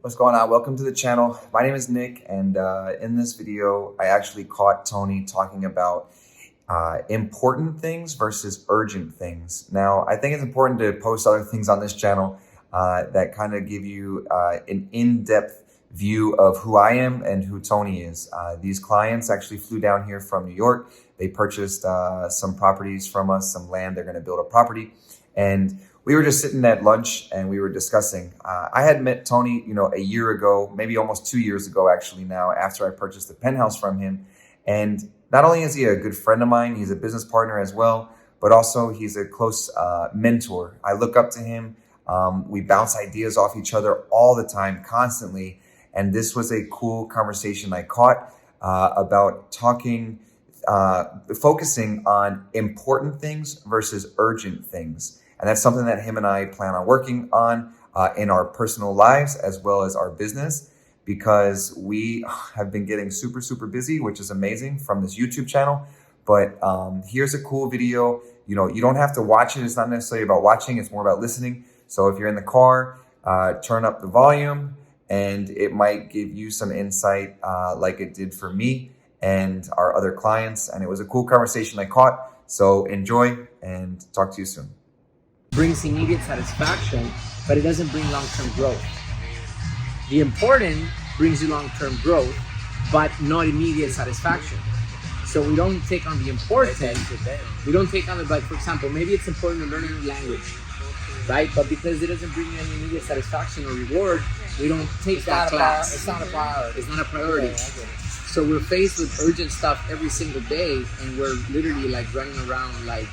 What's going on? Welcome to the channel. My name is Nick, and in this video, I actually caught Tony talking about important things versus urgent things. Now, I think it's important to post other things on this channel that kind of give you an in-depth view of who I am and who Tony is. These clients actually flew down here from New York. They purchased some properties from us, some land. They're going to build a property. And we were just sitting at lunch and we were discussing. I had met Tony, a year ago, maybe almost 2 years ago, actually now, after I purchased the penthouse from him. And not only is he a good friend of mine, he's a business partner as well, but also he's a close mentor. I look up to him. We bounce ideas off each other all the time, constantly. And this was a cool conversation I caught about focusing on important things versus urgent things. And that's something that him and I plan on working on in our personal lives as well as our business, because we have been getting super, super busy, which is amazing, from this YouTube channel. But here's a cool video. You don't have to watch it. It's not necessarily about watching. It's more about listening. So if you're in the car, turn up the volume and it might give you some insight like it did for me and our other clients. And it was a cool conversation I caught. So enjoy and talk to you soon. Brings immediate satisfaction, but it doesn't bring long-term growth. The important brings you long-term growth, but not immediate satisfaction. So we don't take on the important. We don't take on the, like, for example, maybe it's important to learn a new language, right? But because it doesn't bring you any immediate satisfaction or reward, we don't take that class. It's not a priority. It's not a priority. Yeah, okay. So we're faced with urgent stuff every single day, and we're literally like running around like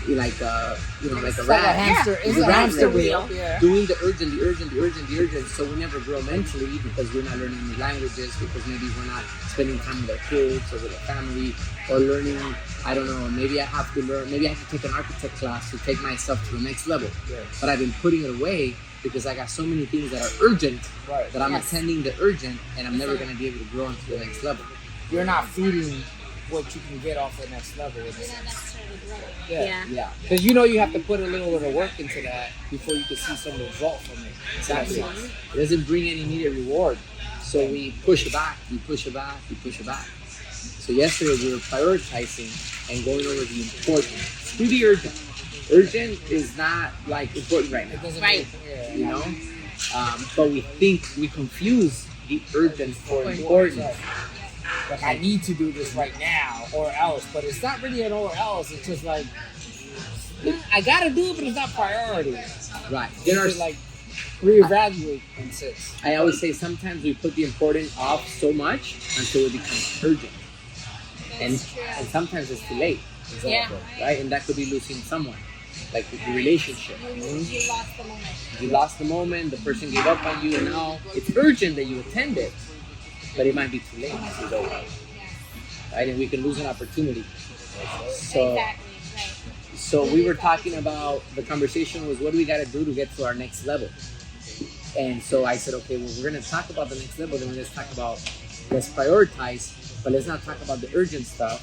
a rat. It's a hamster wheel. Yeah. Doing the urgent. So we never grow mentally because we're not learning new languages, because maybe we're not spending time with our kids or with our family, or learning, I don't know, maybe I have to take an architect class to take myself to the next level. Yeah. But I've been putting it away because I got so many things that are urgent, Right. that I'm attending the urgent, and I'm never going to be able to grow into the next level. You're not feeding what you can get off the next level. You're not necessarily growing. Yeah. Because you have to put a little bit of work into that before you can see some result from it. Exactly. It doesn't bring any immediate reward. So we push it back. So yesterday we were prioritizing and going over the important to the urgent. Urgent is not like important right now. Right. But we confuse the urgent for important. Like, I need to do this right now or else. But it's not really an or else. It's just like, I got to do it, but it's not priority. Right. There are like reevaluate and sit. I always say sometimes we put the important off so much until it becomes urgent. And sometimes it's too late. Yeah. Right? And that could be losing someone. Like the relationship. You lost the moment. You lost the moment, the person gave up on you, and now it's urgent that you attend it, but it might be too late. It's over. Right? And we can lose an opportunity. So, Exactly. Right. So we were talking about, the conversation was, what do we got to do to get to our next level? And so I said, okay, well, we're going to talk about the next level. Then let's prioritize, but let's not talk about the urgent stuff.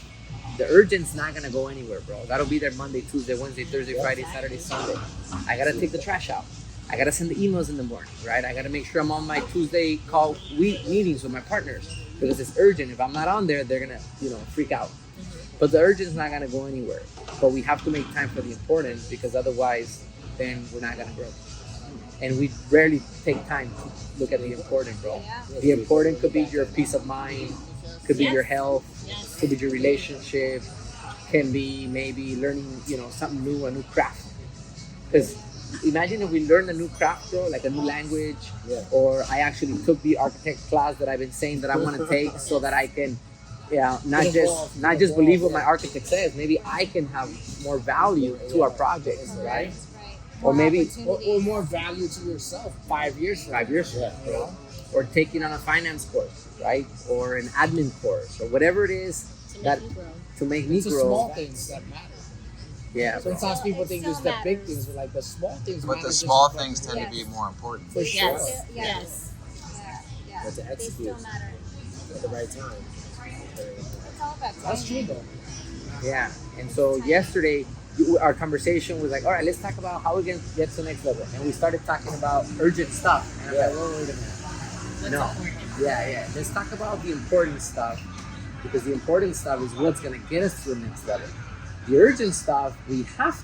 The urgent's not going to go anywhere, bro. That'll be there Monday, Tuesday, Wednesday, Thursday, Friday, Saturday, Sunday. I got to take the trash out. I got to send the emails in the morning, right? I got to make sure I'm on my Tuesday call meetings with my partners, because it's urgent. If I'm not on there, they're going to, freak out. But the urgent's not going to go anywhere. But we have to make time for the important, because otherwise, then we're not going to grow. And we rarely take time to look at the important, bro. The important could be your peace of mind, could be your health, could be your relationship, can be maybe learning, something new, a new craft. Because imagine if we learn a new craft, bro, like a new language, or I actually took the architect class that I've been saying that I want to take, so that I can, not just believe what my architect says. Maybe I can have more value to our projects, right? Or maybe or more value to yourself 5 years from now. Or taking on a finance course, right? Or an admin course, or whatever it is to make me It's the grow. small things that matter. Yeah. Sometimes people think it's the big things, but like the small things. But matter the just small as much. things tend to be more important. For sure. Yes. But to They execute still matter. at the right time. It's all about That's timing. true though. Yeah. And so yesterday, our conversation was like, all right, let's talk about how we can get to the next level. And we started talking about urgent stuff. And I'm like, wait a minute. What's No. important? Yeah. Let's talk about the important stuff, because the important stuff is what's gonna get us to the next level. The urgent stuff,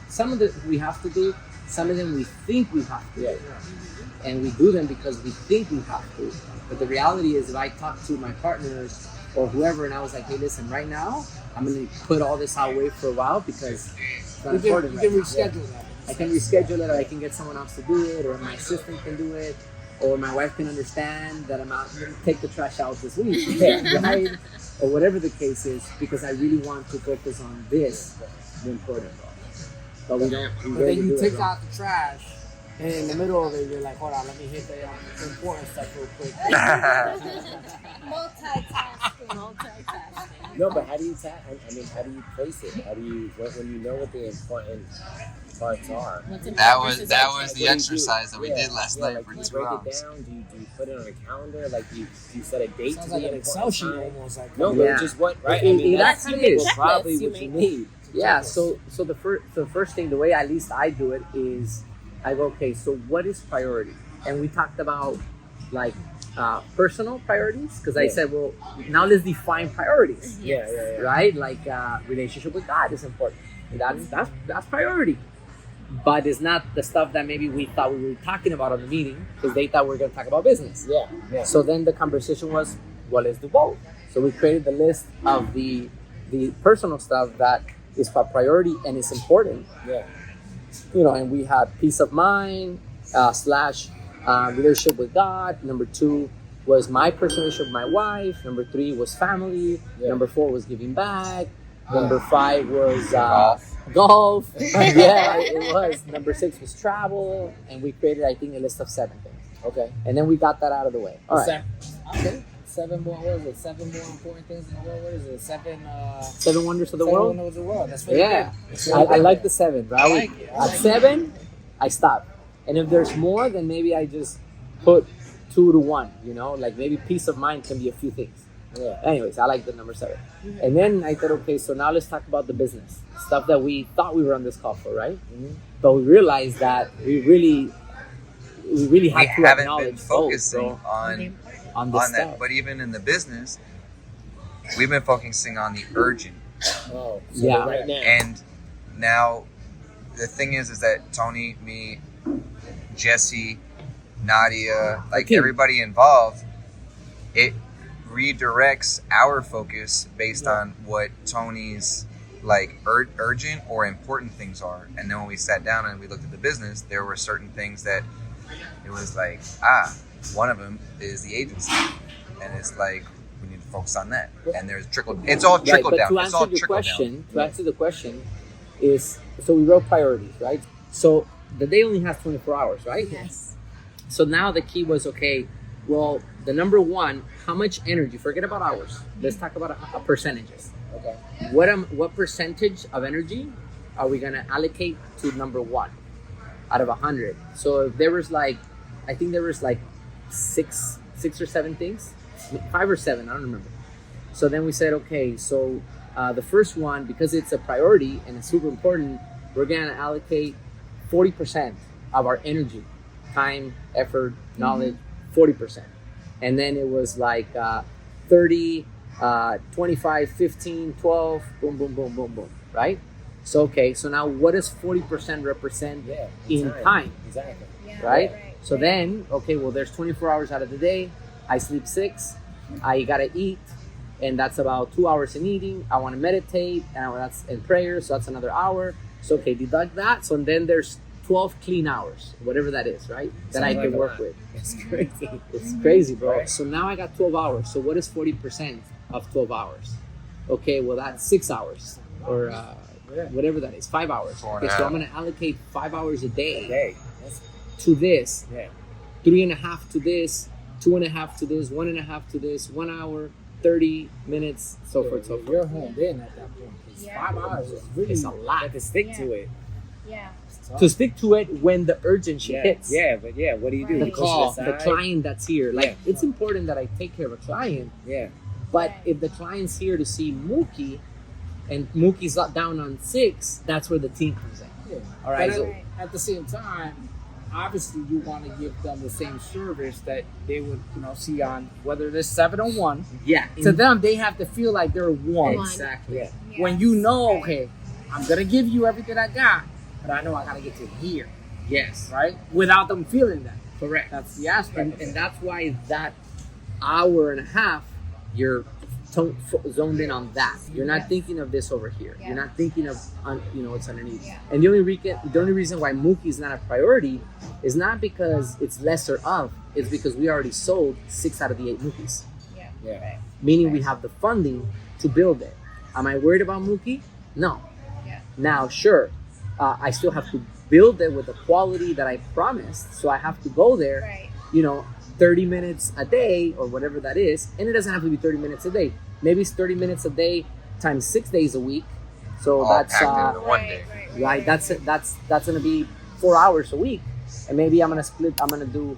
some of it we have to do, some of them we think we have to do. And we do them because we think we have to. But the reality is, if I talk to my partners or whoever and I was like, hey, listen, right now, I'm gonna put all this away for a while because it's not important. You can right now. reschedule that. I can reschedule it, or I can get someone else to do it, or my assistant can do it, or my wife can understand that I'm not going to take the trash out this week, right? Or whatever the case is, because I really want to focus on this, the important. But we don't. We But rarely then you do take it, out the trash, and in the middle of it, you're like, hold on, let me hit the important stuff real quick. Multitasking. No, but how do you how do you place it? How do you when you know what the important parts are? What's important That was versus that urgent? was the exercise that we did last night like, for do you 2 break hours. it down? Do you put it on a calendar? Like do you set a date Sounds to like the an Excel important sheet time? almost. Like No, Yeah. but just what, right? It that's actually is. probably Checklists you what you make. need. Yeah. So the first thing, the way at least I do it is, I go, okay, so what is priority? And we talked about like personal priorities, because I Yeah. said, well, now let's define priorities. Yeah. Right? Like relationship with God is important. That's priority. But it's not the stuff that maybe we thought we were talking about on the meeting, because they thought we were going to talk about business. Yeah. So then the conversation was, well, let's do both. So we created the list of the personal stuff that is for priority and is important. Yeah. And we had peace of mind / relationship with God. Number 2 was my personal relationship with my wife. Number 3 was family. Yeah. Number 4 was giving back. Number 5 was Golf. Yeah, it was. Number 6 was travel. And we created, I think, a list of 7 things. Okay. And then we got that out of the way. All right. Okay. 7 more. What is it? 7 more important things in the world. What is it? 7. 7 wonders of the 7 world. wonders of the world. That's really Yeah, good. That's I really good. like the 7. Right? I like it. I At like 7, I stop. And if there's more, then maybe I just put 2 to 1. Like maybe peace of mind can be a few things. Yeah. Anyways, I like the number 7. And then I thought, okay, so now let's talk about the business stuff that we thought we were on this call for, right? Mhm. But we realized that we really We have to haven't been acknowledge both, focusing bro, on on this on that. stuff. But even in the business, we've been focusing on the urgent. Oh. So Yeah. Right now. And now the thing is that Tony, me, Jesse, Nadia, like Okay. everybody involved, it redirects our focus based on what Tony's like urgent or important things are. And then when we sat down and we looked at the business, there were certain things that it was like, one of them is the agency, and it's like we need to focus on that. And there's it's all trickle Right, down. but It's all to trickle answer the question is, so we wrote priorities, right? So the day only has 24 hours, right? Yes. So now the key was, okay, well, the number 1, how much energy, forget about hours. Let's talk about a percentages. Okay. What percentage of energy are we going to allocate to number 1 out of 100? So if there was I think there was 6 or 7 things, 5 or 7, I don't remember. So then we said, okay, so the first one, because it's a priority and it's super important, we're going to allocate 40% of our energy, time, effort, knowledge, 40%. And then it was 30, 25, 15, 12, boom, boom, boom, boom, boom, right? So, okay, so now what does 40% represent Yeah. in time, Exactly. Yeah, right? So then, okay, well, there's 24 hours out of the day. I sleep 6. I gotta eat, and that's about 2 hours in eating. I want to meditate, and that's in prayer, so that's another hour. So, okay, deduct that. So then there's 12 clean hours, whatever that is, right? That I Sounds can like a work lot. with. It's crazy. It's crazy, bro. Right. So now I got 12 hours. So what is 40% of 12 hours? Okay, well, that's 6 hours, or whatever that is, 5 hours. 4.5. Okay, so I'm gonna allocate 5 hours a day Okay. That's, to this, yeah. 3.5 to this, 2.5 to this, 1.5 to this, 1 hour, 30 minutes, so forth, so You're forth. home in at that point. 'Cause Yeah. 5 hours is really It's a lot. Have to stick Yeah. to it. Yeah. To stick to it when the urgency Yeah. hits. Yeah, but yeah, what do you do? Right. The You push it call, the aside? client that's here. Like, Yeah. it's important that I take care of a client, Yeah. but Right. if the client's here to see Mookie, and Mookie's down on 6, that's where the team comes in. Yeah. All right, But so Right. at the same time, obviously you want to give them the same service that they would, see on whether they're 7 or 1. Yeah. To them, they have to feel like they're 1. Exactly. Yeah. When you know, okay, I'm gonna give you everything I got, but I know I gotta get to here, Yes. right? Without them feeling that. Correct. That's the aspect. And that's why that hour and a half, you're zoned in on that. You're not thinking of this over here. Yeah. You're not thinking of what's underneath. Yeah. And the only reason why Mookie is not a priority is not because it's lesser of. It's because we already sold 6 out of the 8 Mookies, Yeah. Yeah. Right. meaning we have the funding to build it. Am I worried about Mookie? No. Yeah. Now, sure, I still have to build it with the quality that I promised. So I have to go there, Right. 30 minutes a day or whatever that is. And it doesn't have to be 30 minutes a day. Maybe it's 30 minutes a day times 6 days a week. So All that's packed into one day. right. That's going to be 4 hours a week. And maybe I'm going to do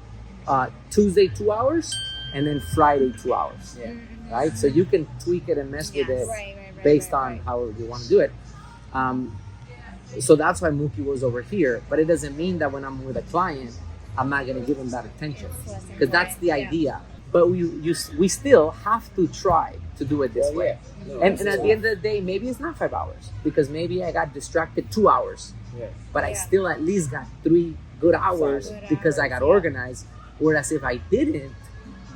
Tuesday 2 hours and then Friday 2 hours. Yeah. Right. So you can tweak it and mess with it Right. based on how you want to do it. So that's why Mookie was over here. But it doesn't mean that when I'm with a client, I'm not going to give him that attention, because that's the idea. But we still have to try to do it this Oh, way. yeah. No, And at the end of the day, maybe it's not 5 hours, because maybe I got distracted 2 hours, Yeah. but I Yeah. still at least got 3 good hours Good because I hours, got yeah. organized. Whereas if I didn't,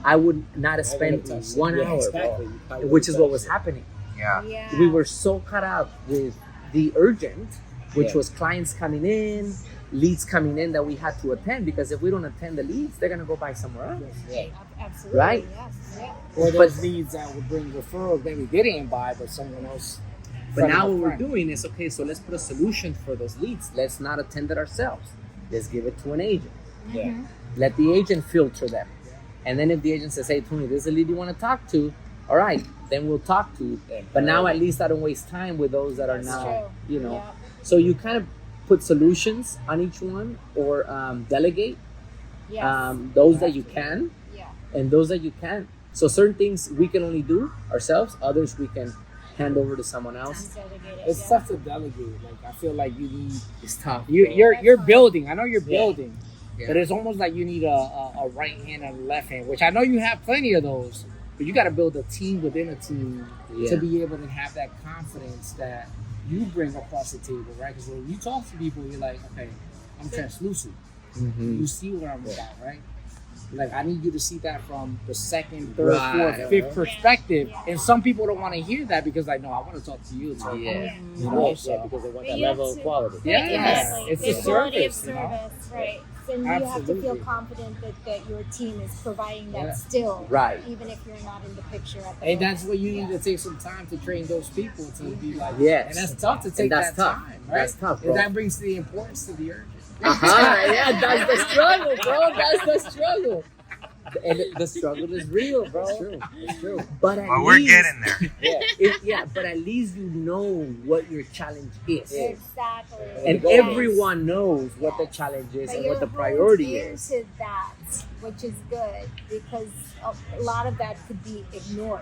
I would not have spent 1 hour, Exactly. You probably which is what was would've happening. Yeah. Yeah. We were so caught up with the urgent, which Yeah. was clients coming in, leads coming in that we had to attend, because if we don't attend the leads, they're going to go buy somewhere else. Yeah. Absolutely. Right? Yes. Yeah. Or But- those leads that would bring referrals maybe they didn't buy, but someone else. But now friend of what a we're friend. doing is, okay, so let's put a solution for those leads. Let's not attend it ourselves. Let's give it to an agent. Yeah. Let the agent filter them. And then if the agent says, hey, Tony, this is a lead you want to talk to, all right, then we'll talk to you. Yeah. But now at least I don't waste time with those that are That's now, true. you know. Yeah. So you kind of put solutions on each one, or delegate Yes. those that you can, Yeah. and those that you can't. So certain things we can only do ourselves, others we can hand over to someone else. Sounds delegated, It's yeah. tough to delegate. Like I feel like you need. It's tough. You're That's building. I know you're Yeah. building, Yeah. but it's almost like you need a right hand and a left hand, which I know you have plenty of those. But you got to build a team within a team Yeah. to be able to have that confidence that you bring across the table, right? Because when you talk to people, you're like, okay, I'm translucent. Mhm. You see what I'm about, right? Like I need you to see that from the second, third, Right. fourth, fifth perspective. Yeah. And some people don't want to hear that because like, no, I want to talk to you. So, Yeah. You know, Yeah, so because they want But that you have level of to- quality. Yeah. Exactly. It's the a quality of service, you know? service, right? And you have to Absolutely. feel confident that your team is providing that Yeah. still, Right. even if you're not in the picture at the And that's moment. where you need to take some time to train those people to be like, Yes. and that's tough to take that's that tough. time, right? That's tough, And bro. that brings the importance to the urgent. Yeah, that's the struggle, bro. That's the struggle. And the struggle is real, bro. It's true. It's true. But at But we're least, getting there. Yeah. but at least you know what your challenge is. Exactly. And Yes. everyone knows what the challenge is But and you're what the honed priority is. into that, which is good, because a lot of that could be ignored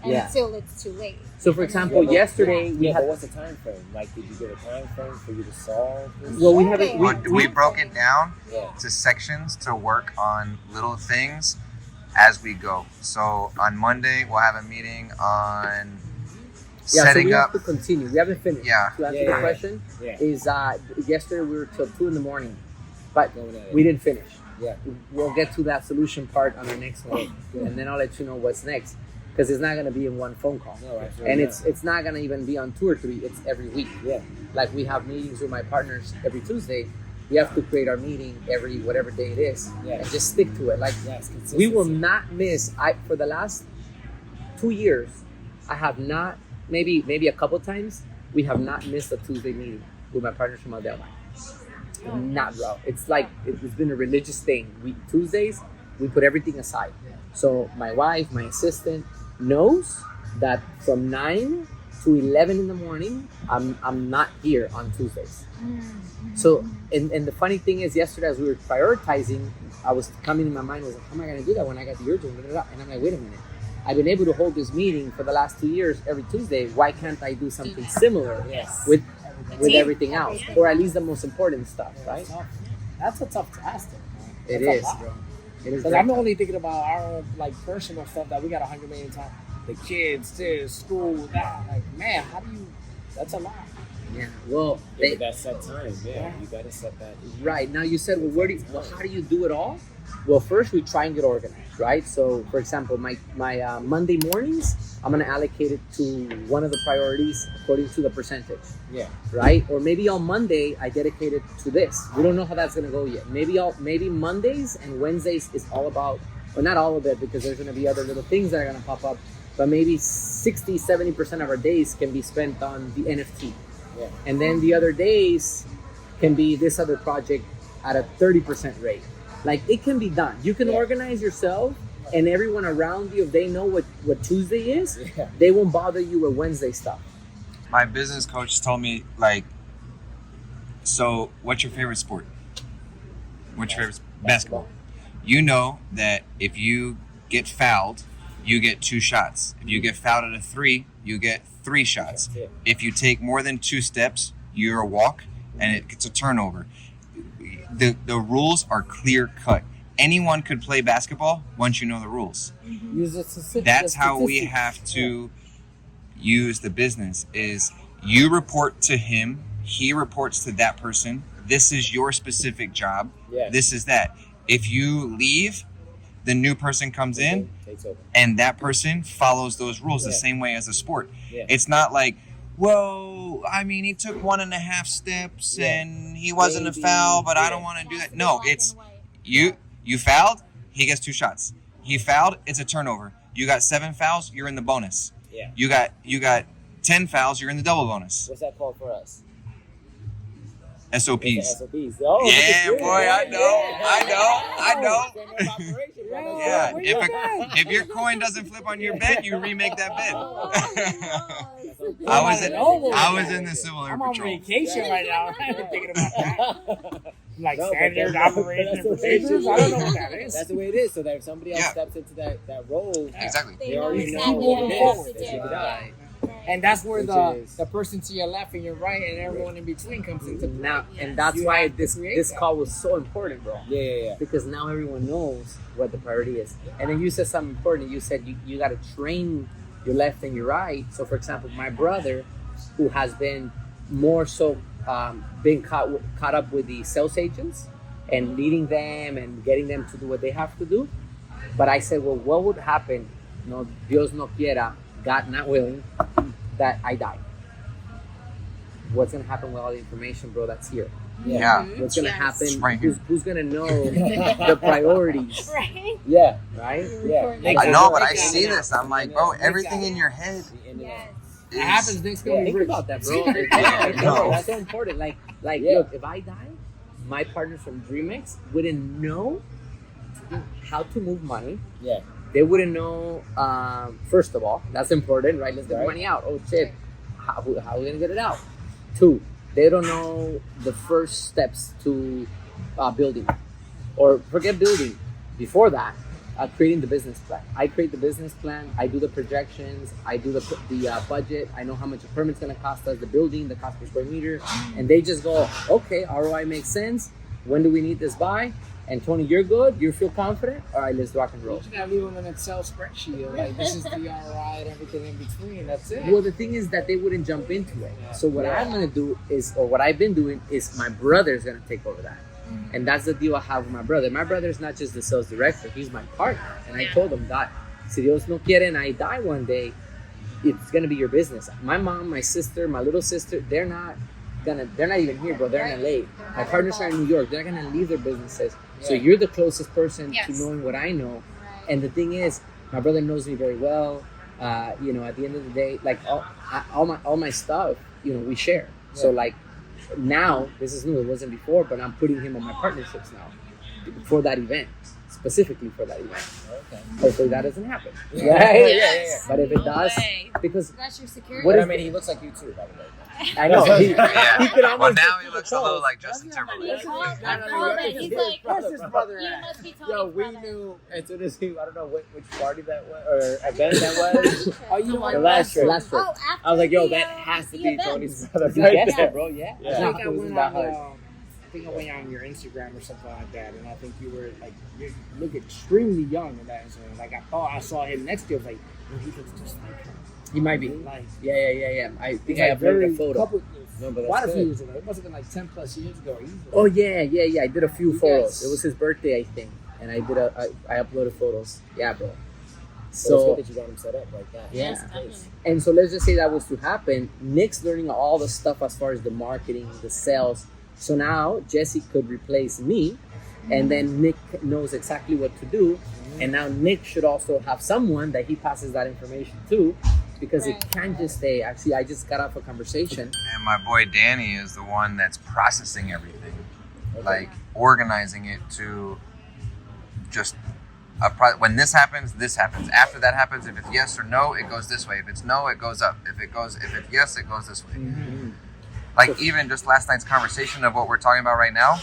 Yeah. until it's too late. So, for example, Yeah. yesterday we Yeah, but had. what's the time frame? Like, did you give a time frame for you to solve this? Well, we Sure haven't. they We, have. We broke it down Yeah. to sections to work on little things as we go. So on Monday, we'll have a meeting on yeah, so setting we up. have to continue. We haven't finished. Yeah. To answer Yeah, the yeah. question, Yeah. is yesterday we were till 2 a.m, but Going at it. we didn't finish. Yeah. We'll get to that solution part on the next one, and then I'll let you know what's next, because it's not going to be in one phone call, No, absolutely and not. it's not going to even be on 2 or 3. It's every week. Yeah. Like we have meetings with my partners every Tuesday. We have to create our meeting every whatever day it is, Yeah. and just stick to it. Like Yes, we will consistency. not miss. For the last 2 years, I have not. Maybe a couple times we have not missed a Tuesday meeting with my partners from Aldelma. Not, bro. It's like it's been a religious thing. Tuesdays we put everything aside. So my wife, my assistant, knows that from 9 to 11 in the morning, I'm not here on Tuesdays. So, and the funny thing is, yesterday as we were prioritizing, I was coming in my mind was like, how am I going to do that when I got the urgent? And I'm like, wait a minute. I've been able to hold this meeting for the last 2 years every Tuesday. Why can't I do something similar Yes. with Team. everything else, or at least the most important stuff, right? That's a tough task, though, man. It That's a is, lot. bro. It is. Because very I'm tough. only thinking about our own like personal stuff that we got 100 million times. The kids, this, school, that. Like, man, how do you? That's a lot. Yeah. Well, Yeah, but that's set time. Yeah, Yeah. you gotta set that. right now you said, well, how do you do it all? Well, first we try and get organized, right? So, for example, my Monday mornings, I'm gonna allocate it to one of the priorities according to the percentage, Yeah. right? Or maybe on Monday I dedicate it to this. We don't know how that's gonna go yet. Maybe Mondays and Wednesdays is all about, well, not all of it, because there's gonna be other little things that are gonna pop up. But maybe 60-70% of our days can be spent on the NFT. Yeah. And then the other days can be this other project at a 30% rate. Like, it can be done. You can Yeah. organize yourself, and everyone around you, if they know what Tuesday is, Yeah. they won't bother you with Wednesday stuff. My business coach told me, like, so what's your favorite sport? What's your favorite basketball? You know that if you get fouled, you get 2 shots. If you get fouled at a 3, you get 3 shots. That's it. If you take more than 2 steps, you're a walk, and it gets a turnover. The rules are clear cut. Anyone could play basketball once you know the rules. Use the That's how we statistics. have to use the business. Is you report to him, he reports to that person. This is your specific job. Yeah. This is that. If you leave, the new person comes in, Takes over. and that person follows those rules the Yeah. same way as a sport. Yeah. It's not like, well, I mean, he took 1.5 steps Yeah. and he wasn't Maybe, a foul, but I yeah. don't want to do Has that. to be No, black it's and white. you fouled, he gets 2 shots. He fouled, it's a turnover. You got 7 fouls, you're in the bonus. Yeah. You got 10 fouls, you're in the double bonus. What's that called for us? SOPs. It's the SOPs. Oh, look Yeah, at you. boy, I know. Standard of operation, brother. Yeah, Where if you at? if your coin doesn't flip on your bet, you remake that bet. Oh, yes. I was in the Civil Air I'm on Patrol. vacation right now. I'm thinking about that. Like No, but standard that's- operation that's the way it procedures. is. I don't know what that is. That's the way it is. So that if somebody else Yeah. steps into that role, Exactly. They They know already know exactly what what it they is. have to They do. check it out. Right. And that's where Which the is- the person to your left and your right and everyone in between comes into play. Now, Yes. and that's You why have to this create this that. call was so important, bro. yeah. Because now everyone knows what the priority is. And then you said something important. You said you got to train your left and your right. So, for example, my brother, who has been more so being caught up with the sales agents and leading them and getting them to do what they have to do. But I said, well, what would happen? No, Dios no quiera, God not willing, that I die. What's gonna happen with all the information, bro? That's here. Yeah. What's gonna Yes. happen? Right here. Who's gonna know the priorities, Right? Yeah. right? Yeah. I know, but I Break see down. this. I'm like, bro, everything in your head The end of Yes. is. It happens. Nick's gonna be Think rich. about that, bro. Yeah, no. That's so important. Like, Yeah. look, if I die, my partners from DreamX wouldn't know how to move money. Yeah. They wouldn't know. First of all, that's important, right? Let's get the Right. money out. Oh shit, how are we gonna get it out? 2, they don't know the first steps to building, or forget building. Before that, creating the business plan. I create the business plan. I do the projections. I do the budget. I know how much a permit's gonna cost us, the building, the cost per square meter, and they just go, okay, ROI makes sense. When do we need this by? And Tony, you're good. You feel confident. All right, let's rock and roll. You just gotta leave them an Excel spreadsheet. of, Like, this is the ROI and everything in between. That's it. Well, the thing is that they wouldn't jump into it. So what I'm gonna do is, or what I've been doing is, my brother's gonna take over that, and that's the deal I have with my brother. My brother's not just the sales director; he's my partner. And I told him that, si Dios no quiere, and I die one day, it's gonna be your business. My mom, my sister, my little sister, they're not even here, bro. They're in LA. My partners are in New York. They're not gonna leave their businesses. So Yeah. you're the closest person to Yes. knowing what I know. Right. And the thing is, my brother knows me very well. At the end of the day, like all my stuff, we share. So Yeah. like now, this is new. It wasn't before, but I'm putting him on my partnerships now for that event, specifically for that event. Okay. Hopefully that doesn't happen. Yeah. Right? Yeah. But if it No does, way. because That's your security. What But is I mean, he looks like you too, by the way. I know he Yeah. could Well, almost now he looks a little like Justin He Timberlake. called, No, I no, called no, it. He's no, like, Where's his brother you at? must be Tony's Yo, we brother. knew as soon as I don't know which party that was or event that was. Oh, you know what? The last trip. last trip. Oh, after I was like, yo, the, that has to the be event. Tony's brother. You Right guessed there. it, bro. Yeah. Yeah. I think I It wasn't went that on hard. think I went on your Instagram or something like that, and I think you were like, you look extremely young in that Instagram. Like I thought I saw him next to you. I was like, oh, he looks just like her. He might be. Like, Yeah. I think he's I like uploaded a photo. No, but Quite that's a few good. years ago. It must have been like 10 plus years ago. Easily. Oh yeah. I did a few You photos. guys- It was his birthday, I think, and I uploaded photos. Yeah, bro. So So it's good that you got him set up like that. Yeah. Yes, definitely. and so let's just say that was to happen. Nick's learning all the stuff as far as the marketing, the sales. So now Jesse could replace me, and then Nick knows exactly what to do. And now Nick should also have someone that he passes that information to, because it Right. can't just stay. Actually, I just got off a conversation. And my boy Danny is the one that's processing everything, like organizing it to just when this happens, this happens. After that happens, if it's yes or no, it goes this way. If it's no, it goes up. If it's yes, it goes this way. Like even just last night's conversation of what we're talking about right now,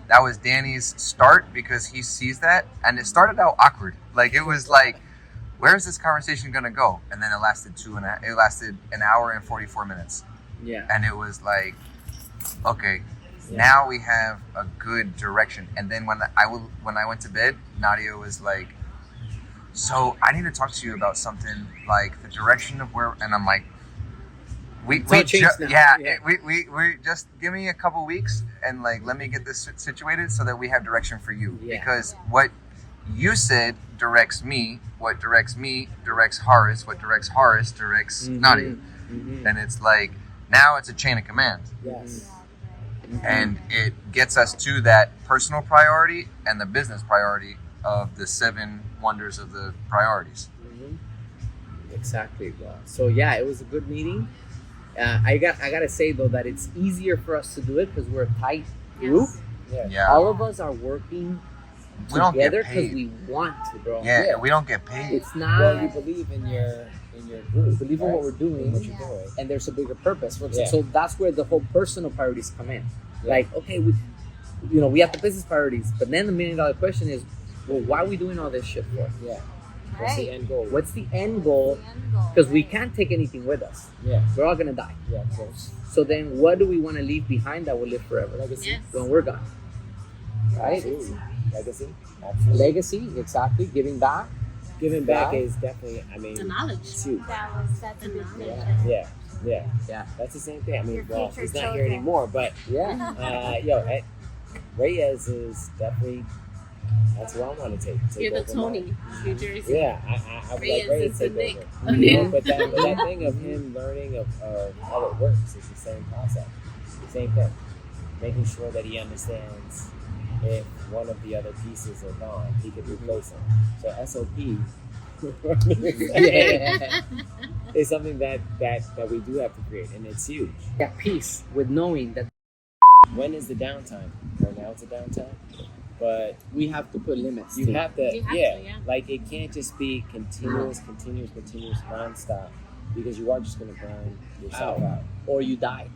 that was Danny's start because he sees that, and it started out awkward. Like it was like, where's this conversation gonna go? And then it lasted an hour and 44 minutes, Yeah. and it was like, okay, now we have a good direction. And then when I went to bed, Nadia was like, so I need to talk to you about something, like the direction of where, and I'm like, we changed now. Yeah. we just give me a couple weeks and like let me get this situated so that we have direction for you. Yeah. Because what you said directs me, what directs me directs Horace, what directs Horace directs Nadia. And it's like now it's a chain of command, Yes. and it gets us to that personal priority and the business priority of the 7 wonders of the priorities. Exactly, bro. So yeah, it was a good meeting. I gotta say though that it's easier for us to do it because we're a tight group. Yeah. Yeah, All of us are working we don't get together because paid. we want to, bro. Yeah, we don't get paid. It's not. Well, you believe in your group. Believe in what we're doing. in what you're doing. And there's a bigger purpose. Yeah. So that's where the whole personal priorities come in. Yeah. Like, okay, we have the business priorities, but then the $1 million question is, well, why are we doing all this shit for? Yeah. What's the Right. end goal? What's the end goal? The end goal, Because we right. can't take anything with us. Yeah. We're all gonna die. Yeah. Of course. So then, what do we want to leave behind that will live forever? Legacy. Yes. When we're gone, right? Absolutely. Legacy. Absolutely. Legacy, exactly. Giving back. Giving back Yeah. is definitely. I mean, The knowledge. it's huge. That's a good thing. Yeah. Yeah. Yeah. That's the same thing. I mean, Your well, future he's not here children. anymore, but Yeah. Reyes is definitely. That's where I want to take You're the over Tony, New Jersey. Yeah, I would Reyes like Reyes is to the take Nick. over. Yeah. But that thing of him learning of how it works is the same process. The same thing. Making sure that he understands if one of the other pieces are gone, he could replace them. So SOP Yeah. is something that we do have to create, and it's huge. At peace with knowing that When is the downtime? Right now it's a downtime, but we have to put limits. you to it. have to, You have to, yeah. like it can't just be continuous, nonstop, because you are just going to burn yourself out, or you die.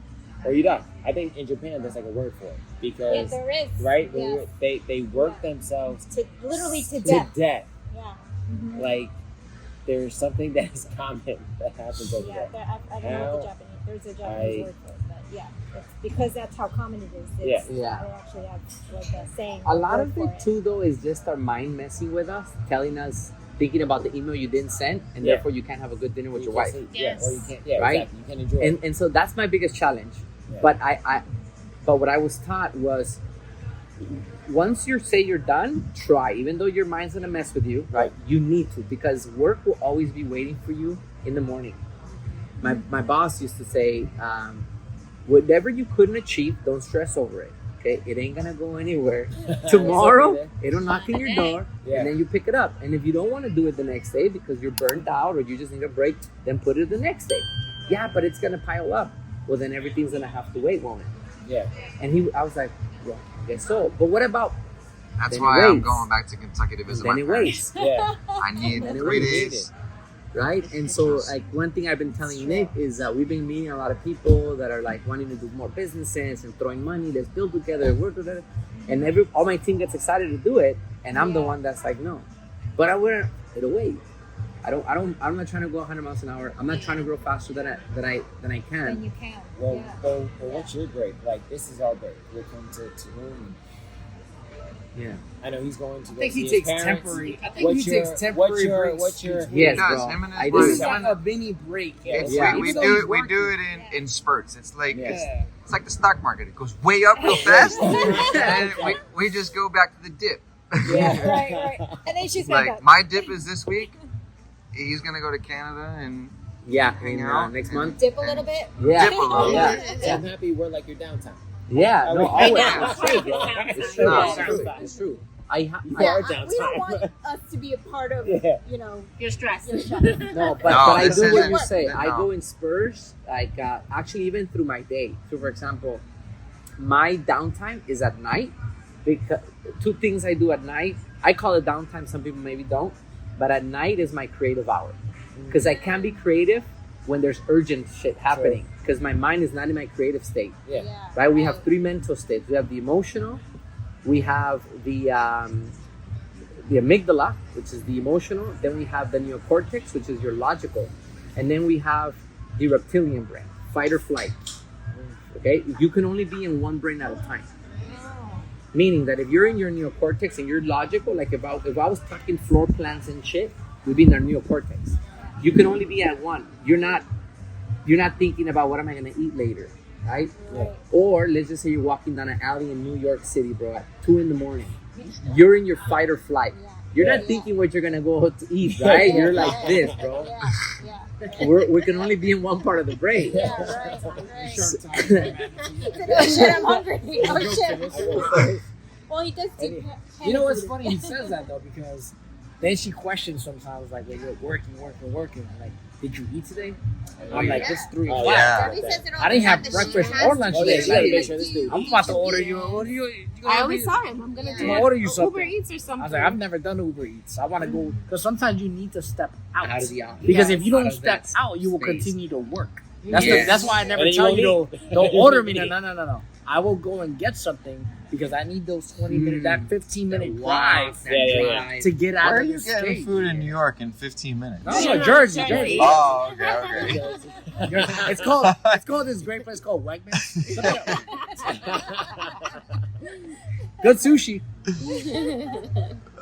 or you die. I think in Japan there's like a word for it Yeah, because there is. right, Yes. they work themselves Literally to to death. death. Yeah. Like there's something that is common that happens over Yeah, there. I don't know the Japanese. There's a Japanese word for it, but yeah, it's because that's how common it is. It's, Yeah. They actually have like a saying. A lot word of for it too, though, is just our mind messing with us, telling us, thinking about the email you didn't send, and Yeah. therefore you can't have a good dinner with your You can't wife. sleep. Yeah, or you can't. Yeah, Right? exactly. You can't enjoy it. And so that's my biggest challenge. Yeah. But what I was taught was, once you say you're done, try. Even though your mind's gonna mess with you, right? You need to, because work will always be waiting for you in the morning. My boss used to say, whatever you couldn't achieve, don't stress over it. Okay, it ain't gonna go anywhere. Tomorrow, it'll knock in your door, Yeah. and then you pick it up. And if you don't want to do it the next day because you're burnt out or you just need a break, then put it the next day. Yeah, but it's gonna pile up. Well, then everything's gonna have to wait, won't it? Yeah. And I was like, well, I guess so. But what about? That's Then why it I'm waits. going back to Kentucky to visit Then my it parents. waits, Yeah. I need Then it 3 waits. days. right? And so, like, one thing I've been telling Nick is that we've been meeting a lot of people that are like wanting to do more businesses and throwing money. Let's build together, work together, and all my team gets excited to do it, and I'm the Yeah. one that's like, no. But I wouldn't. It'll wait. I'm not trying to go 100 miles an hour. I'm not trying to grow faster than I When can. you can. Well, yeah. well, what's your break? Like, this is our break. We'll come to him. Yeah. I know he's going to I go think see he his takes parents. temporary. I think he takes temporary breaks. What's your? Yes, He does. bro. Him and his I wife. do. It's like a mini break. It's- Yeah. We Even though do he's it. We do working. it in spurts. It's like Yeah. it's like the stock market. It goes way up real fast, and we just go back to the dip. Yeah. Right. And then she's back Like up. my dip is this week. He's gonna go to Canada and Yeah. hang In, out next and- month. Dip a little bit. Yeah. Dip a little Yeah. bit. So I'm happy we're like your downtime. Yeah. No. Always. Yeah. It's true, bro. It's true. No, It's it's true. true. It's true. You Yeah, are we don't downtime. want us to be a part of, Yeah. you know, You're stressed. your shop. No, but I this do what isn't- you say. no. I go in spurs, like actually even through my day. So, for example, my downtime is at night. Because two things I do at night, I call it downtime. Some people maybe don't, but at night is my creative hour because I can't be creative when there's urgent shit happening because my mind is not in my creative state. Yeah. Right? We have three mental states. We have the emotional, we have the amygdala, which is the emotional. Then we have the neocortex, which is your logical, and then we have the reptilian brain, fight or flight. Okay, you can only be in one brain at a time. Meaning that if you're in your neocortex and you're logical, like if I was talking floor plans and shit, we'd be in our neocortex. You can only be at one. You're not thinking about what am I gonna eat later, right? Yeah. Or let's just say you're walking down an alley in New York City, bro, at 2 a.m. You're in your fight or flight. You're not thinking what you're gonna go to eat, right? You're like this, bro. Yeah. We can only be in one part of the brain. Yeah, right. Shark Tank, man. Oh shit, I'm hungry. Oh shit. Well, he does take You know what's funny? He says that though because then she questions sometimes like when you're working. Like, did you eat today? I'm like, it's 3 o'clock. yeah. Debbie says it all I didn't the have time that breakfast she has or to lunch Oh, today. yeah, you gotta Like, make sure this dude I'm eats. about to order you. What do you I always saw him. I'm gonna Yeah. do I'm gonna order you Uber something. Eats or I something. was like, I've never done Uber Eats. I want to go because sometimes you need to step out. Out of the office. Because if you Out don't of step that out, you will space. continue to work. Yes. That's why I never And then tell you you won't don't order me. No. I will go and get something because I need those 20 minutes, that 15-minute drive Yeah. to get out Where are of you this getting state. food in New York in 15 minutes? No, Jersey. Oh, okay. It's called this great place called Wegmans. Good sushi.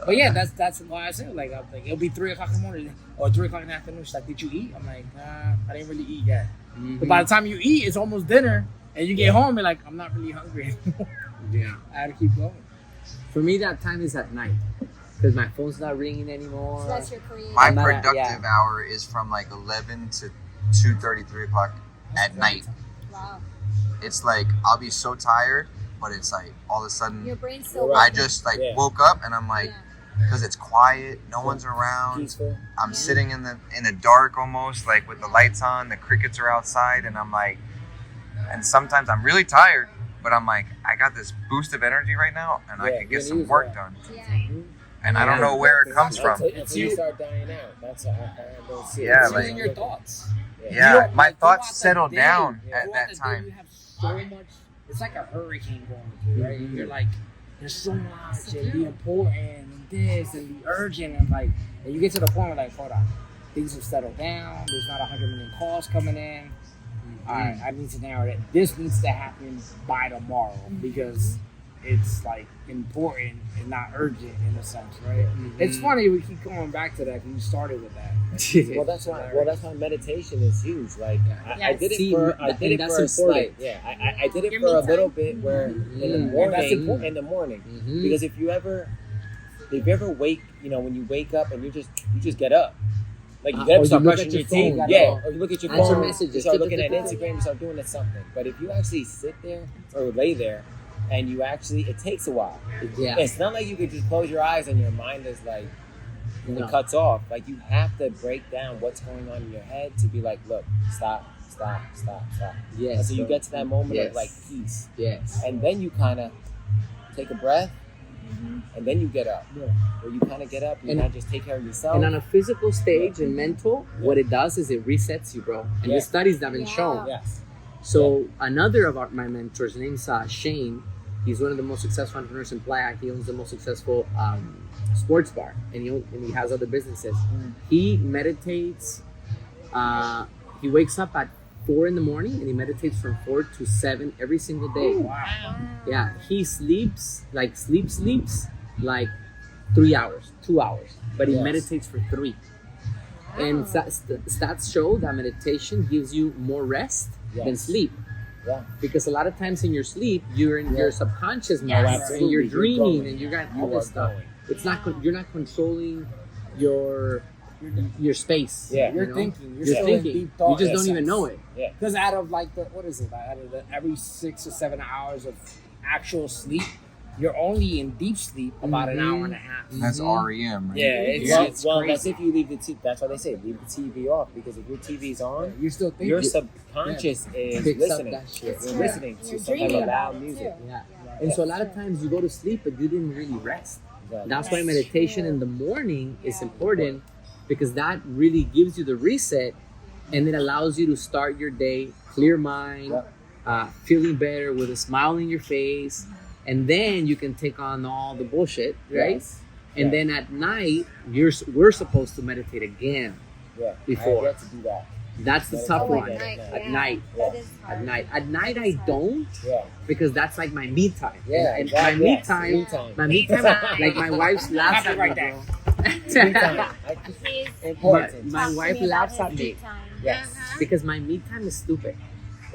But yeah, that's why I said like I'm like it'll be 3 o'clock in the morning or 3 o'clock in the afternoon. She's like, did you eat? I'm like, nah, I didn't really eat yet. But by the time you eat, it's almost dinner, and you get home, you're like, I'm not really hungry anymore. Yeah. I had to keep going. For me, that time is at night because my phone's not ringing anymore. So that's your creative. My I'm not- productive yeah. hour is from like 11 to 2:30, 3 o'clock at night. Wow. It's like I'll be so tired, but it's like all of a sudden Your brain's still Right. I just like Yeah. woke up and I'm like, because it's quiet, no one's around. Peaceful. I'm sitting in the dark almost, like with the lights on, the crickets are outside, and I'm like, and sometimes I'm really tired, but I'm like, I got this boost of energy right now, and I Yeah, can get good some news, work yeah. done. Yeah. And I don't know where it comes from. Until you start dying out. That's I don't see it. Yeah, It's like- using your thoughts. Yeah, my throughout thoughts the settle day, down yeah. at throughout that the day, time. You have so much. It's like a hurricane going through, right? And you're like, there's so much, and the important, and this, and the urgent, and like, and you get to the point where like, hold on, things have settled down. There's not 100 million calls coming in. All right, I need to narrow it. This needs to happen by tomorrow because it's like important and not urgent in a sense, right? It's funny we keep going back to that because we started with that. Well, that's why meditation is huge. Like I did it See, for I and did it that's for a important. slight. Yeah, I did it Your for me a time. little bit where in the Mhm. morning, That's important. in the morning, Mhm. because if you ever wake, when you wake up and you just get up. Like you Or get up, you start look brushing at your your teeth, phone. yeah, or you look at your Answer phone, messages. you start looking at Yeah. Instagram, you start doing something. But if you actually sit there or lay there, and you actually, it takes a while. Yeah. It's not like you could just close your eyes and your mind is like, No. it cuts off. Like you have to break down what's going on in your head to be like, look, stop. Yes. Until you bro. get to that moment Yes. of like peace. Yes. And then you kind of take a breath and then you get up. Yeah. Or you kind of get up and you And- not just take care of yourself. And on a physical stage and mental, what it does is it resets you, bro. And Yeah. the studies have been Yeah. shown. Yes. So another of my mentors, name's Shane, He's one of the most successful entrepreneurs in Playa. He owns the most successful sports bar, and he has other businesses. He meditates. He wakes up at 4 in the morning and he meditates from 4 to 7 every single day. Wow. Yeah, he sleeps like 3 hours, 2 hours, but he meditates for 3. And stats show that meditation gives you more rest than sleep. Yeah. Because a lot of times in your sleep, you're in your subconscious Yes. mind, Oh, and you're absolutely. dreaming, You're and you got You all this are stuff. going. It's not you're not controlling your space. Yeah. You're you know? thinking. You're You're still thinking. in deep thought. You just don't even know it. Because out of like what is it? Out of every 6 or 7 hours of actual sleep, you're only in deep sleep about an hour and a half. That's REM, right? Yeah, it's Well, crazy. that's if you leave the TV. That's why they say leave the TV off, because if your TV's on, You're still thinking. your subconscious is Picks up listening. that shit. You're Yeah. listening You're to some type dreaming of about loud it, music. too. Yeah. And so a lot of times you go to sleep, but you didn't really rest. Exactly. That's why That's meditation true. in the morning is Yeah. important, because that really gives you the reset, and it allows you to start your day clear mind, feeling better with a smile in your face, and then you can take on all the bullshit, right? Yes. And then at night, we're supposed to meditate again. Yeah. Before. I get to do that. That's the Oh, tough Oh, one. at night. At Yeah. night. That is hard. At night. At night I hard. don't, Yeah. because that's like my me time. Yeah. And exactly. my me Yes. time. Me time. My me time, like my wife's laughs at me, Copyright bro. Me time. He's Important. My talking wife about laughs his at me. me time. Yes. Because my me time is stupid,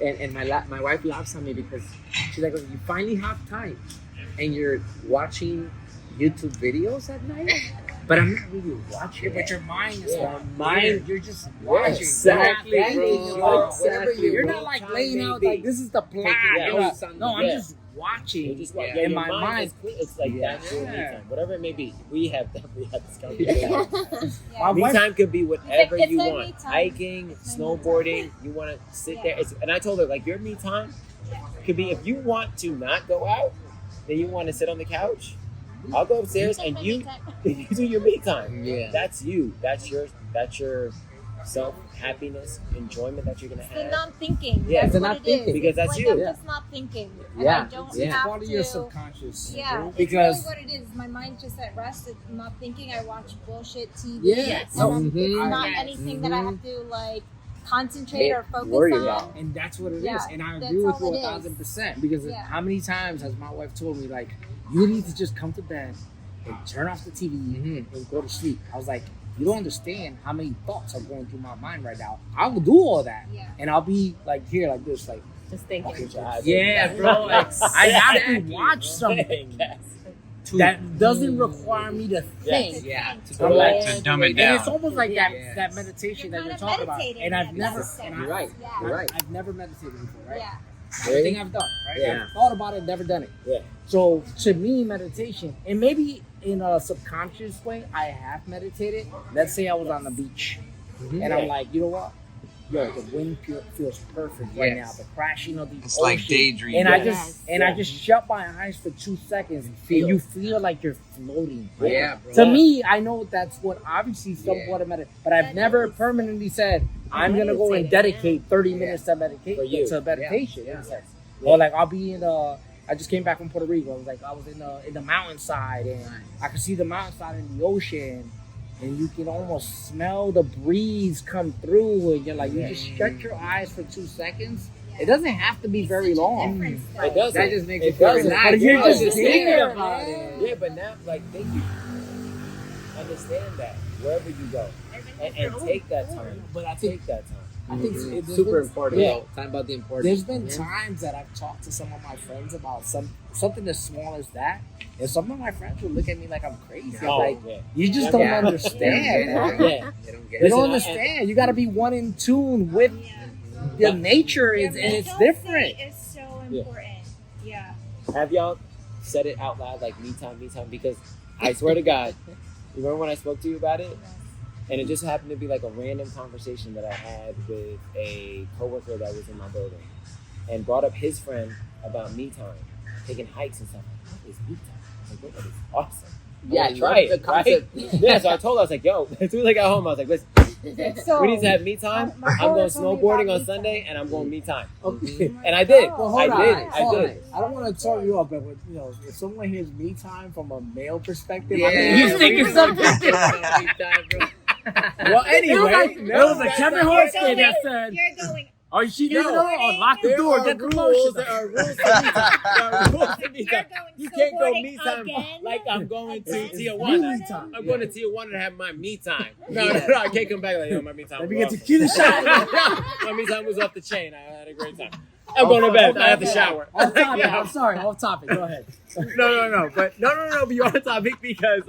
and my wife laughs at me because she's like, you finally have time, and you're watching YouTube videos at night, but I'm not really watching. But your mind is Yeah. on Mind- You're just watching. Exactly, You're not bro. thinking about Exactly, whatever You're bro. not like Time laying may out be. like this is the plot. Taking You're notes not- on no, the- I'm Yeah. just watching. You just want, Yeah. yeah, in your my mind mind. is clear. It's like Yeah. that's your me Yeah. time. Whatever it may be. We have definitely had this conversation. Yeah. My Me wife- time could be whatever It's you my want. me time. Hiking, It's my me snowboarding. You want to sit there. And I told her, like, your me time could be if you want to not go out, then you want to sit on the couch. I'll go upstairs and Take my you me time. you do your me time. Yeah. That's you. That's your self happiness, enjoyment that you're gonna It's the have. non-thinking. Yeah, That's the what not it thinking. is. Because It's that's like you. I'm Yeah. just not thinking. And Yeah. I don't Yeah. have Part of to. your subconscious. Yeah, it's Because really what it is. My mind just at rest. It's not thinking. I watch bullshit TV. Yes. And I'm- Mhm. it's not Yes. anything that I have to like concentrate or focus worry on. about. and that's what it is. Yeah, And I that's agree with all you it is. 1,000%. Because Yeah. how many times has my wife told me, like, you need to just come to bed and turn off the TV Mhm. and go to sleep. I was like, you don't understand how many thoughts are going through my mind right now. I will do all that. Yeah. And I'll be like here, like this, like, Just thinking. Get your eyes yeah, open. bro. Like, I have to Exactly, watch bro. something Yes. that doesn't require me to think. Yeah. I'm like, To dumb it and down. it's almost like that Yes. that meditation You're that you're kind of talking about. meditating And I've in never, that sense. and You're right. Yeah. You're right. I've never meditated before, right? Yeah. Everything I've done, right? Yeah. I've thought about it, never done it. Yeah. So to me, meditation, and maybe in a subconscious way, I have meditated. Let's say I was on the beach, Mhm. and I'm like, you know what? Yo, the wind feels perfect right Yes. now. The crashing of the It's ocean. like daydreaming. And I Yes. just shut my eyes for 2 seconds, and you feel like you're floating. Right? Yeah, bro. To me, I know that's what obviously somewhat of meditation, but I've That never is. permanently said I'm gonna go and Meditating, dedicate 30 Yeah. minutes to meditate For you. to meditation. Yeah. in a sense. Or like I'll be in I just came back from Puerto Rico. I was in the mountainside, and I could see the mountainside and the ocean, and you can almost smell the breeze come through, and you're like, you just shut your eyes for 2 seconds. It doesn't have to be very It's such a long. difference, though. It doesn't. That just makes It you feel doesn't. relaxed. But you're Yeah. just Just thinking there, about man. it. Yeah, but now, like, thank you. Understand that wherever you go, and take that time. But I think Take that time. I think Mhm. there's Super been- important. Yeah. Bro. Talking about the importance. There's been Yeah. times that I've talked to some of my friends about something as small as that, and some of my friends will look at me like I'm crazy. I'm like, yeah. you just don't Yeah. understand. Yeah. man. Yeah. They don't get You it. Listen, don't understand. You got to be one in tune with the nature, Your and it's mental different. state is so Yeah. important. Yeah. Have y'all said it out loud, like me time? Because I swear to God, you remember when I spoke to you about it? And it just happened to be like a random conversation that I had with a coworker that was in my building, and brought up his friend about me time, taking hikes and stuff. What is me time? I was like, that is awesome. Yeah, I'm gonna try the it, right? concept. Yeah, so I told her, I was like, yo, as soon as I got home, I was like, listen, So We need to have me time. my I'm going brother told me snowboarding about on me Sunday, time. and I'm going me time. Okay. And I did. Well, Well, hold I did. on. I hold did. on. I don't want to turn you off, but you know, if someone hears me time from a male perspective, I Yeah, think he's thinking we- something. Me time, bro. Well, anyway, It was a Kevin Hart skit that You're said, You're going. "Oh, she Yo, leaving her? Oh, lock the there door, are get the rules. motion." There are rules to me time. There are rules to me You're time. going. You can't go snowboarding me time again? like I'm going to Again? Tijuana. Me time. I'm going to Tijuana to have my me time. No, Yeah. no, I can't come back like, yo, my me time Let was me get awesome. tequila shot. My me time was off the chain. I had a great time. I'm going to bed. I have to shower. Off topic. Yeah. I'm sorry. Off topic. Go ahead. No. But no. But you're on topic because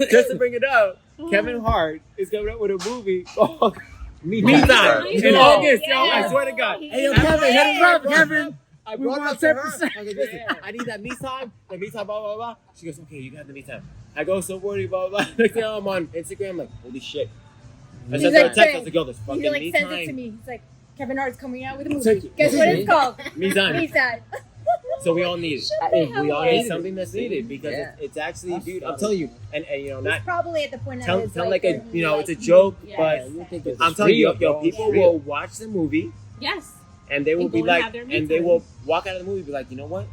just to bring it up, Kevin Hart is coming up with a movie called Me Time in August. Yo, I swear to God. Hey, yo, Kevin, hit us up, Kevin. I We brought it want up to her. 10%. I was like, listen, I need that me time, blah, blah, blah. She goes, okay, you got the me time. I go snowboarding, blah, blah, blah. Next thing I'm on Instagram, I'm like, holy shit. I He's sent her a like, text, I was like, yo, this fucking He like me sends it to time. me. He's like, Kevin Hart's coming out with a Take movie. it. Guess what it's called? Me time. Me time. So we all need it. We all need something that's needed because Yeah. it's actually, dude, I'm telling you, and you know, not He's probably at the point tell that it's like where a, he, you know, like, it's a joke, yeah. but You think it's I'm telling you, real, yo, bro. people It's real. will watch the movie Yes. and they will And be go and like, have their me and they time. will walk out of the movie and be like, you know what?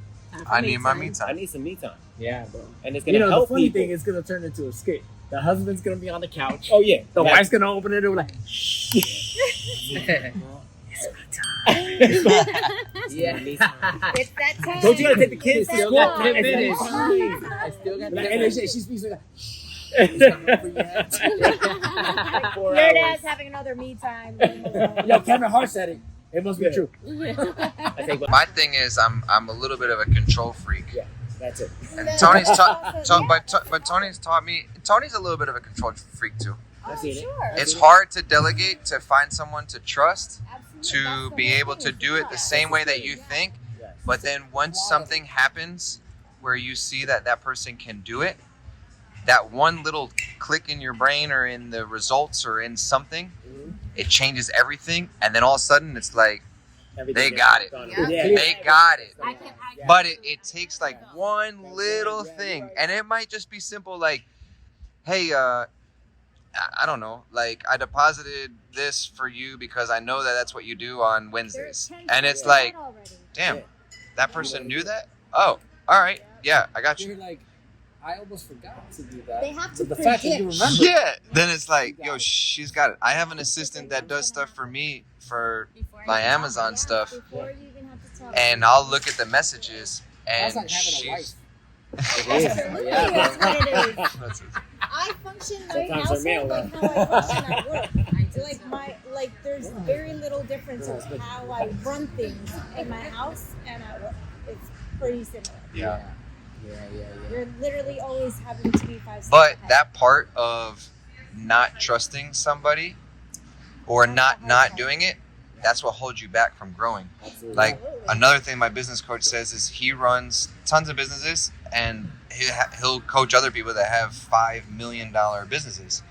I need my me I time. need some me time. Yeah, bro. And it's gonna You know, the help funny people. thing is gonna turn into a skit. The husband's gonna be on the couch. Oh yeah, The Yeah. wife's gonna open it and be like, Yeah. It's that time. Don't you gotta take the kids to It's school? that time. It's Finish. that time. I still got and time. then she speaks like, Four Your hours. dad's having another me time. yo, Kevin Hart said it. It must be Yeah. true. I think My thing is, I'm a little bit of a control freak. that's it. And but Tony's taught me. Tony's a little bit of a control freak too. I've seen it. Sure. It's hard to delegate, to find someone to trust, Absolutely. to That's the be whole able thing to is do it the trust. same way that you Yeah. think. Yes. But then once something happens where you see that that person can do it, that one little click in your brain or in the results or in something, it changes everything. And then all of a sudden it's like, Everything They got it. Yeah. they got it. I can. But it takes like one little thing. And it might just be simple like, hey, I don't know, like I deposited this for you because I know that that's what you do on Wednesdays. And it's like, damn, that person knew that? Oh, all right. Yeah, I got You're you. like, I almost forgot to do that. They have to But the fact that you predict. remember. Yeah. Then it's like, yo, she's got it. I have an assistant that does stuff for me for my Amazon stuff. Before you even have to talk. And I'll look at the messages That's and like having a wife. she's. Absolutely, Yeah, that's what it is. That's it. I function my Sometimes they're male, household like how I function at work. There's very little difference of how I run things in my house and at work. It's pretty similar. Yeah. You're literally always having to be 5 steps But ahead. that part of not trusting somebody or not doing it, that's what holds you back from growing. Absolutely. Like Absolutely. another thing my business coach says is he runs tons of businesses and he'll coach other people that have $5 million businesses.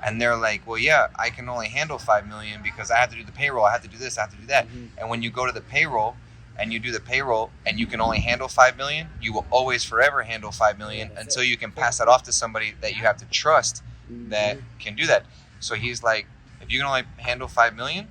And they're like, well, yeah, I can only handle 5 million because I have to do the payroll. I have to do this. I have to do that. And when you go to the payroll and you do the payroll and you can only handle 5 million, you will always forever handle 5 million until you can pass that off to somebody that you have to trust that can do that. So he's like, if you can only handle 5 million,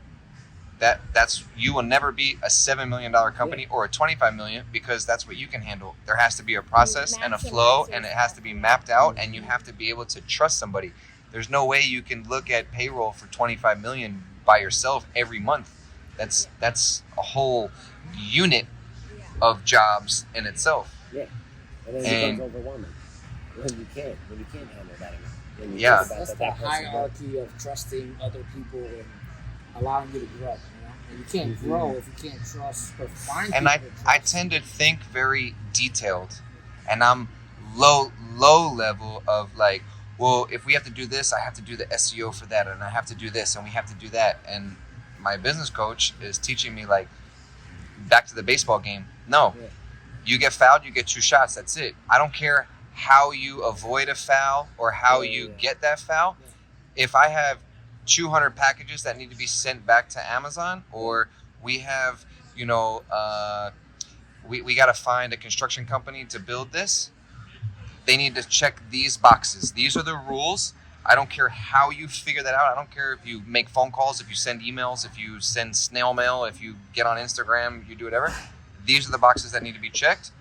that's you will never be a $7 million company or a 25 million because that's what you can handle. There has to be a process and a flow, and it has to be mapped out, and you have to be able to trust somebody. There's no way you can look at payroll for 25 million by yourself every month. That's a whole unit of jobs in itself. And then it And- becomes overwhelming when you can't handle that enough. When you Yeah. think about That's that the person hierarchy of trusting other people and allowing you to grow. You know, and you can't grow if you can't trust or find. And people to I trust. tend to think very detailed, and I'm low level of like, well, if we have to do this, I have to do the SEO for that, and I have to do this, and we have to do that. And my business coach is teaching me like, back to the baseball game. No, Yeah. you get fouled, you get 2 shots. That's it. I don't care how you avoid a foul or how you get that foul. If I have 200 packages that need to be sent back to Amazon, or we have, we got to find a construction company to build this. They need to check these boxes. These are the rules. I don't care how you figure that out. I don't care if you make phone calls, if you send emails, if you send snail mail, if you get on Instagram, you do whatever. These are the boxes that need to be checked.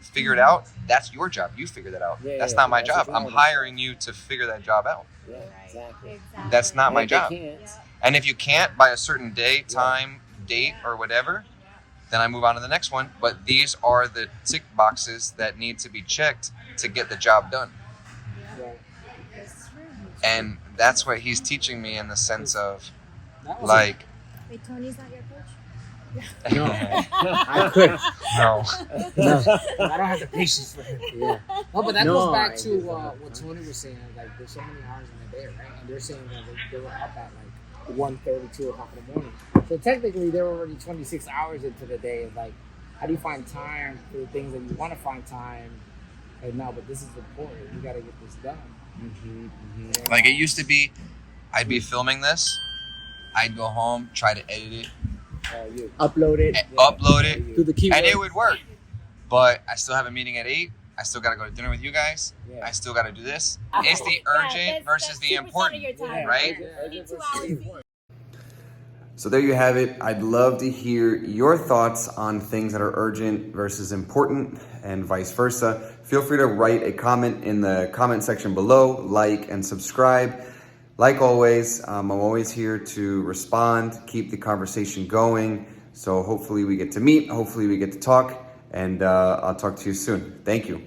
Figure it out. That's your job. You figure that out. That's not my job. I'm hiring you to figure that job out. Yeah, exactly. That's not my job. Can't. And if you can't by a certain day, time, date, or whatever, then I move on to the next one. But these are the tick boxes that need to be checked to get the job done. And that's what he's teaching me in the sense of, like, Wait, Tony's not your coach? No, I could. no. I don't have the patience for him. Yeah. No, but that No, goes back I to get what Tony was saying. Like, there's so many hours in the day, right? And they're saying that they were up at like 1:30, 2 o'clock in the morning. So technically, they're already 26 hours into the day. It's like, how do you find time for the things that you want to find time? And no, but this is important. You got to get this done. Like it used to be, I'd be filming this, I'd go home, try to edit it, Upload it. upload it, Do the keywords. and it would work. But I still have a meeting at 8. I still got to go to dinner with you guys. Yeah. I still got to do this. It's the urgent versus the important, right? So there you have it. I'd love to hear your thoughts on things that are urgent versus important and vice versa. Feel free to write a comment in the comment section below, like and subscribe. Like always, I'm always here to respond, keep the conversation going. So hopefully we get to meet, hopefully we get to talk, and I'll talk to you soon. Thank you.